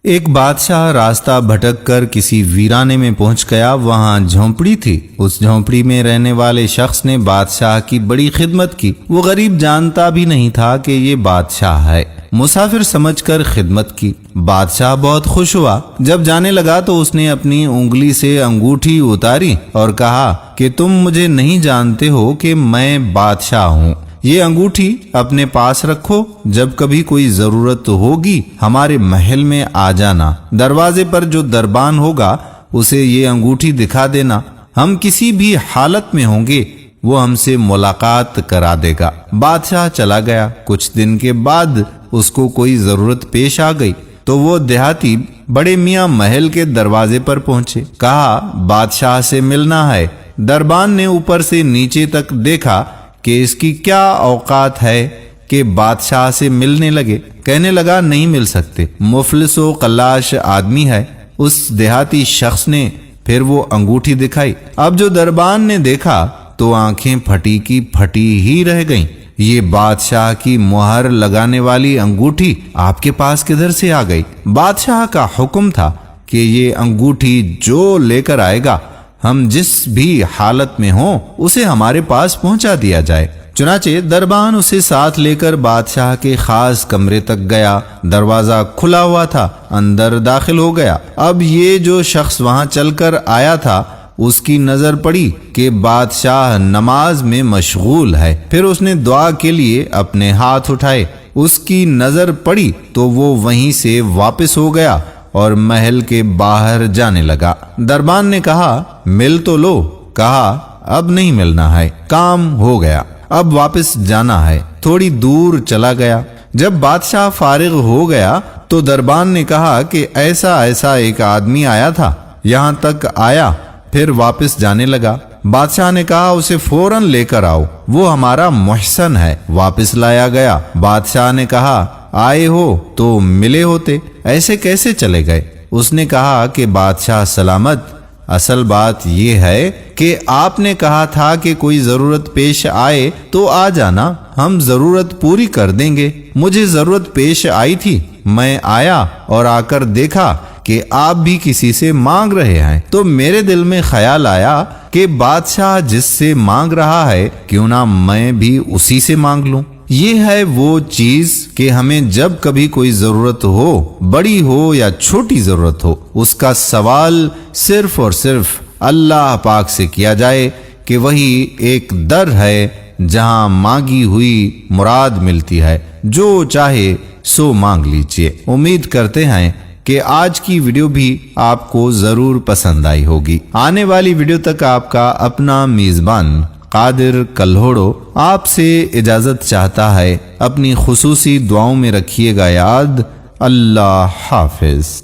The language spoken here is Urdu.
ایک بادشاہ راستہ بھٹک کر کسی ویرانے میں پہنچ گیا۔ وہاں جھونپڑی تھی۔ اس جھونپڑی میں رہنے والے شخص نے بادشاہ کی بڑی خدمت کی۔ وہ غریب جانتا بھی نہیں تھا کہ یہ بادشاہ ہے۔ مسافر سمجھ کر خدمت کی۔ بادشاہ بہت خوش ہوا۔ جب جانے لگا تو اس نے اپنی انگلی سے انگوٹھی اتاری اور کہا کہ تم مجھے نہیں جانتے ہو کہ میں بادشاہ ہوں۔ یہ انگوٹھی اپنے پاس رکھو، جب کبھی کوئی ضرورت ہوگی ہمارے محل میں آ جانا۔ دروازے پر جو دربان ہوگا اسے یہ انگوٹھی دکھا دینا۔ ہم کسی بھی حالت میں ہوں گے وہ ہم سے ملاقات کرا دے گا۔ بادشاہ چلا گیا۔ کچھ دن کے بعد اس کو کوئی ضرورت پیش آ گئی تو وہ دیہاتی بڑے میاں محل کے دروازے پر پہنچے۔ کہا بادشاہ سے ملنا ہے۔ دربان نے اوپر سے نیچے تک دیکھا کہ اس کی کیا اوقات ہے کہ بادشاہ سے ملنے لگے۔ کہنے لگا نہیں مل سکتے، مفلس و قلاش آدمی ہے۔ اس دیہاتی شخص نے پھر وہ انگوٹھی دکھائی۔ اب جو دربان نے دیکھا تو آنکھیں پھٹی کی پھٹی ہی رہ گئیں۔ یہ بادشاہ کی مہر لگانے والی انگوٹھی آپ کے پاس کدھر سے آ گئی؟ بادشاہ کا حکم تھا کہ یہ انگوٹھی جو لے کر آئے گا ہم جس بھی حالت میں ہوں اسے ہمارے پاس پہنچا دیا جائے۔ چنانچہ دربان اسے ساتھ لے کر بادشاہ کے خاص کمرے تک گیا۔ دروازہ کھلا ہوا تھا، اندر داخل ہو گیا۔ اب یہ جو شخص وہاں چل کر آیا تھا اس کی نظر پڑی کہ بادشاہ نماز میں مشغول ہے۔ پھر اس نے دعا کے لیے اپنے ہاتھ اٹھائے۔ اس کی نظر پڑی تو وہ وہیں سے واپس ہو گیا اور محل کے باہر جانے لگا۔ دربان نے کہا مل تو لو۔ کہا اب نہیں ملنا ہے، کام ہو گیا، اب واپس جانا ہے۔ تھوڑی دور چلا گیا۔ جب بادشاہ فارغ ہو گیا تو دربان نے کہا کہ ایسا ایک آدمی آیا تھا، یہاں تک آیا پھر واپس جانے لگا۔ بادشاہ نے کہا اسے فوراً لے کر آؤ، وہ ہمارا محسن ہے۔ واپس لایا گیا۔ بادشاہ نے کہا آئے ہو تو ملے ہوتے، ایسے کیسے چلے گئے؟ اس نے کہا کہ بادشاہ سلامت، اصل بات یہ ہے کہ آپ نے کہا تھا کہ کوئی ضرورت پیش آئے تو آ جانا، ہم ضرورت پوری کر دیں گے۔ مجھے ضرورت پیش آئی تھی، میں آیا اور آ کر دیکھا کہ آپ بھی کسی سے مانگ رہے ہیں، تو میرے دل میں خیال آیا کہ بادشاہ جس سے مانگ رہا ہے کیوں نہ میں بھی اسی سے مانگ لوں۔ یہ ہے وہ چیز کہ ہمیں جب کبھی کوئی ضرورت ہو، بڑی ہو یا چھوٹی ضرورت ہو، اس کا سوال صرف اور صرف اللہ پاک سے کیا جائے کہ وہی ایک در ہے جہاں مانگی ہوئی مراد ملتی ہے۔ جو چاہے سو مانگ لیجئے۔ امید کرتے ہیں کہ آج کی ویڈیو بھی آپ کو ضرور پسند آئی ہوگی۔ آنے والی ویڈیو تک آپ کا اپنا میزبان قادر کلہوڑو آپ سے اجازت چاہتا ہے۔ اپنی خصوصی دعاؤں میں رکھیے گا یاد۔ اللہ حافظ۔